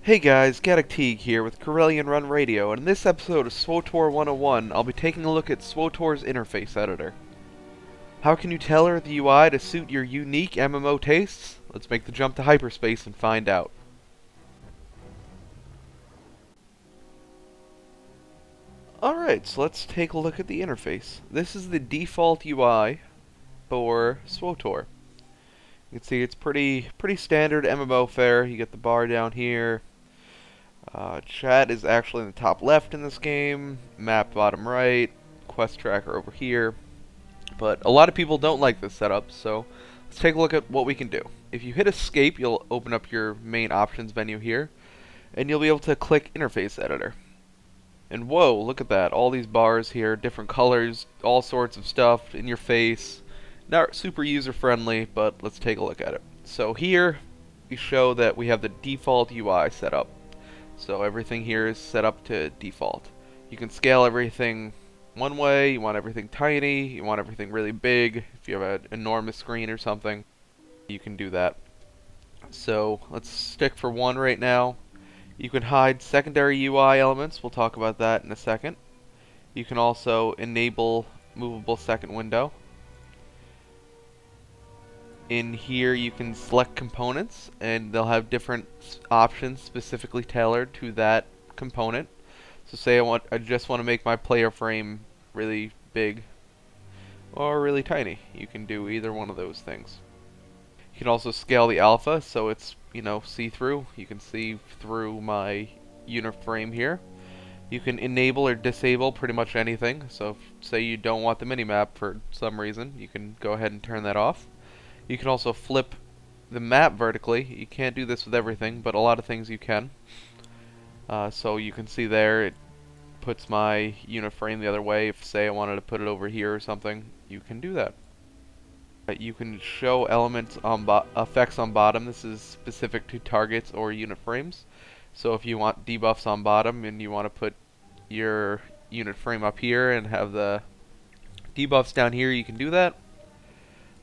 Hey guys, Gaddock Teeg here with Corellian Run Radio, and in this episode of SWTOR 101, I'll be taking a look at SWTOR's interface editor. How can you tailor the UI to suit your unique MMO tastes? Let's make the jump to hyperspace and find out. Alright, so let's take a look at the interface. This is the default UI for SWTOR. You can see it's pretty standard MMO fare. You get the bar down here. Chat is actually in the top left in this game, map bottom right, quest tracker over here. But a lot of people don't like this setup, so let's take a look at what we can do. If you hit escape, you'll open up your main options menu here, and you'll be able to click interface editor. And whoa, look at that, all these bars here, different colors, all sorts of stuff in your face. Not super user friendly, but let's take a look at it. So here we show that we have the default UI set up. So everything here is set up to default. You can scale everything one way, you want everything tiny, you want everything really big. If you have an enormous screen or something, you can do that. So let's stick for one right now. You can hide secondary UI elements, we'll talk about that in a second. You can also enable movable second window. In here you can select components, and they'll have different options specifically tailored to that component. So say I just want to make my player frame really big or really tiny. You can do either one of those things. You can also scale the alpha so it's, see-through. You can see through my unit frame here. You can enable or disable pretty much anything. So if, say you don't want the minimap for some reason, you can go ahead and turn that off. You can also flip the map vertically. You can't do this with everything, but a lot of things you can. So you can see there it puts my unit frame the other way. If, say, I wanted to put it over here or something, you can do that. You can show elements on effects on bottom. This is specific to targets or unit frames. So if you want debuffs on bottom and you want to put your unit frame up here and have the debuffs down here, you can do that.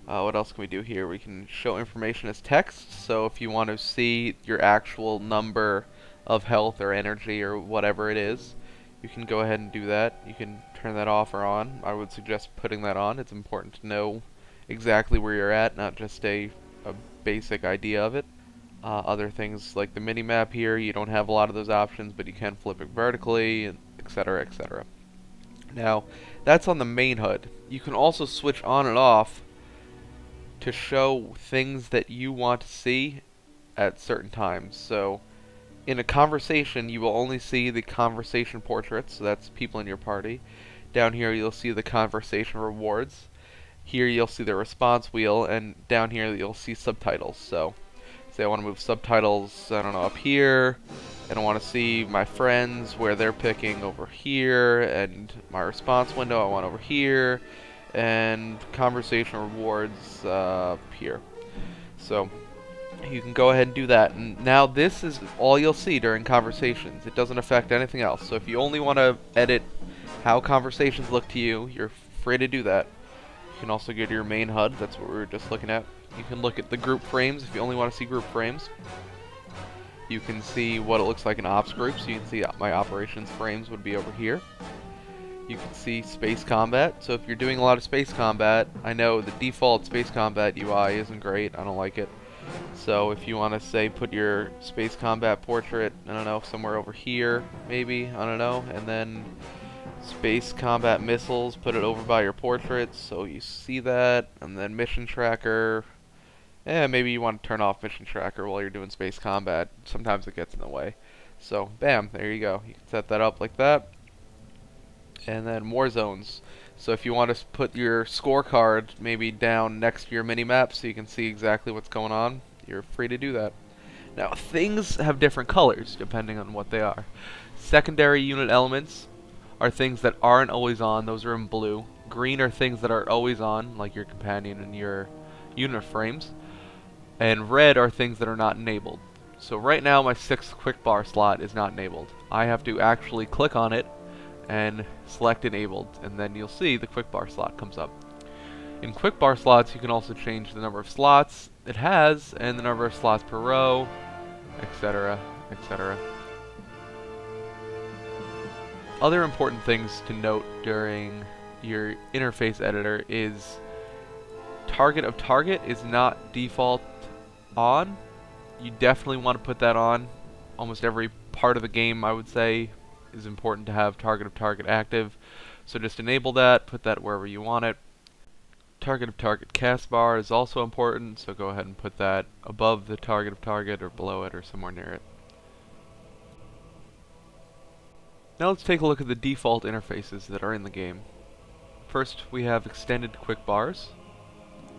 What else can we do here? We can show information as text, so if you want to see your actual number of health or energy or whatever it is, you can go ahead and do that. You can turn that off or on. I would suggest putting that on. It's important to know exactly where you're at, not just a basic idea of it. Other things like the minimap here, you don't have a lot of those options, but you can flip it vertically, etc., etc. Now, that's on the main HUD. You can also switch on and off to show things that you want to see at certain times. So in a conversation, you will only see the conversation portraits, so that's people in your party. Down here you'll see the conversation rewards. Here you'll see the response wheel, and down here you'll see subtitles. So say I want to move subtitles, I don't know, up here, and I want to see my friends where they're picking over here, and my response window I want over here, and conversation rewards here. So you can go ahead and do that, and now this is all you'll see during conversations. It doesn't affect anything else. So if you only want to edit how conversations look to you, you're free to do that. You can also go to your main HUD. That's what we were just looking at. You can look at the group frames if you only want to see group frames. You can see what it looks like in ops groups. So you can see my operations frames would be over here. You can see space combat. So if you're doing a lot of space combat, I know the default space combat UI isn't great. I don't like it. So if you want to, say, put your space combat portrait, I don't know, somewhere over here, maybe, I don't know, and then space combat missiles, put it over by your portrait so you see that, and then mission tracker. Maybe you want to turn off mission tracker while you're doing space combat. Sometimes it gets in the way. So bam, there you go. You can set that up like that. And then more zones. So if you want to put your scorecard maybe down next to your minimap so you can see exactly what's going on, you're free to do that. Now, things have different colors depending on what they are. Secondary unit elements are things that aren't always on. Those are in blue. Green are things that are always on, like your companion and your unit frames. And red are things that are not enabled. So right now my 6th quick bar slot is not enabled. I have to actually click on it and select enabled, and then you'll see the quick bar slot comes up. In quick bar slots you can also change the number of slots it has and the number of slots per row, etc. etc. Other important things to note during your interface editor is target of target is not default on. You definitely want to put that on. Almost every part of the game, I would say, is important to have target of target active. So just enable that, put that wherever you want it. Target of target cast bar is also important, so go ahead and put that above the target of target or below it or somewhere near it. Now let's take a look at the default interfaces that are in the game. First, we have extended quick bars.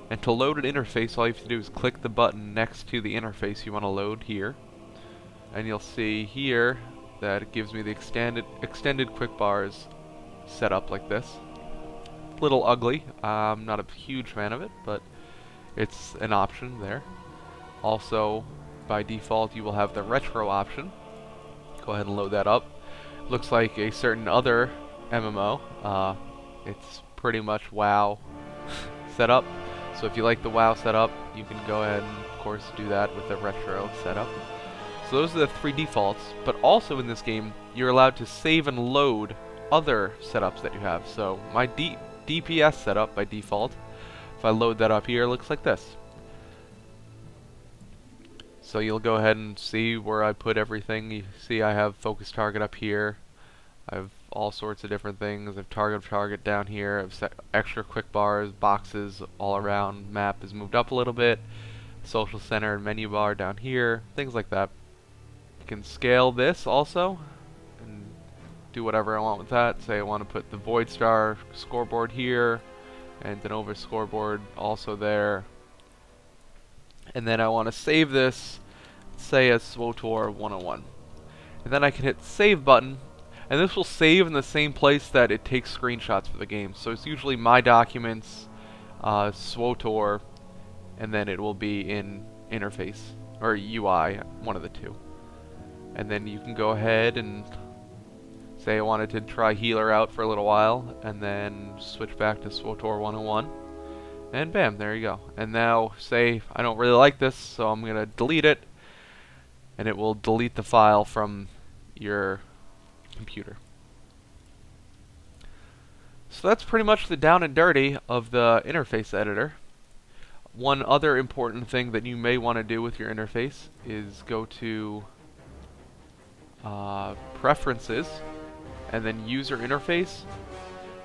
And to load an interface, all you have to do is click the button next to the interface you want to load here. And you'll see here that it gives me the extended quick bars set up like this. A little ugly. I'm not a huge fan of it, but it's an option there. Also, by default, you will have the retro option. Go ahead and load that up. Looks like a certain other MMO. It's pretty much WoW setup. So if you like the WoW setup, you can go ahead and, of course, do that with the retro setup. So those are the three defaults, but also in this game, you're allowed to save and load other setups that you have. So my DPS setup by default, if I load that up here, it looks like this. So you'll go ahead and see where I put everything. You see I have focus target up here. I have all sorts of different things. I have target down here. I have set extra quick bars, boxes all around. Map is moved up a little bit. Social center and menu bar down here. Things like that. You can scale this also and do whatever I want with that. Say I want to put the Void Star scoreboard here and an over scoreboard also there. And then I want to save this, say as SWTOR 101. And then I can hit save button, and this will save in the same place that it takes screenshots for the game. So it's usually My Documents, SWTOR, and then it will be in Interface, or UI, one of the two. And then you can go ahead and say I wanted to try Healer out for a little while, and then switch back to SWTOR 101. And bam, there you go. And now, say I don't really like this, so I'm going to delete it, and it will delete the file from your computer. So that's pretty much the down and dirty of the interface editor. One other important thing that you may want to do with your interface is go to Preferences, and then User Interface.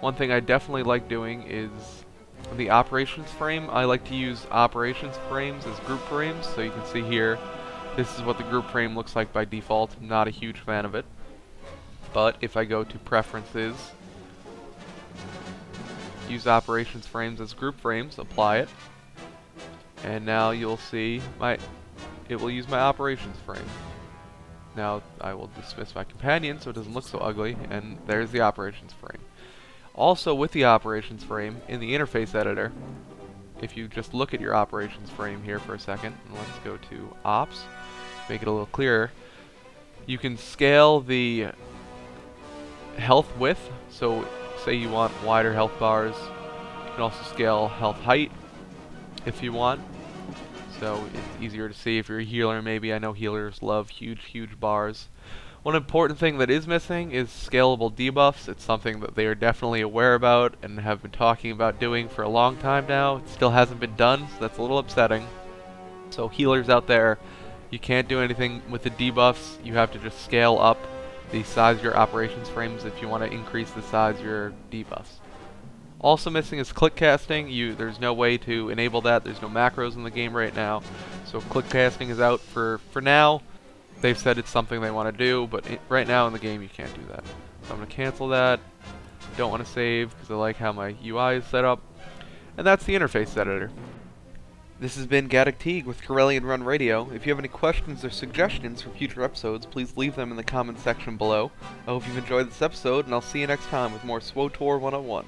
One thing I definitely like doing is the operations frame. I like to use operations frames as group frames, so you can see here, this is what the group frame looks like by default. I'm not a huge fan of it. But if I go to Preferences, use operations frames as group frames, apply it, and now you'll see it will use my operations frame. Now I will dismiss my companion so it doesn't look so ugly, and there's the operations frame. Also with the operations frame, in the interface editor, if you just look at your operations frame here for a second, and let's go to Ops, make it a little clearer, you can scale the health width, so say you want wider health bars. You can also scale health height if you want, so it's easier to see if you're a healer maybe. I know healers love huge bars. One important thing that is missing is scalable debuffs. It's something that they are definitely aware about and have been talking about doing for a long time now. It still hasn't been done, so that's a little upsetting. So healers out there, you can't do anything with the debuffs. You have to just scale up the size of your operations frames if you want to increase the size of your debuffs. Also missing is click casting. There's no way to enable that. There's no macros in the game right now. So click casting is out for now. They've said it's something they want to do, but right now in the game you can't do that. So I'm going to cancel that. Don't want to save because I like how my UI is set up. And that's the interface editor. This has been Gaddock Teeg with Corellian Run Radio. If you have any questions or suggestions for future episodes, please leave them in the comments section below. I hope you've enjoyed this episode, and I'll see you next time with more SWTOR 101.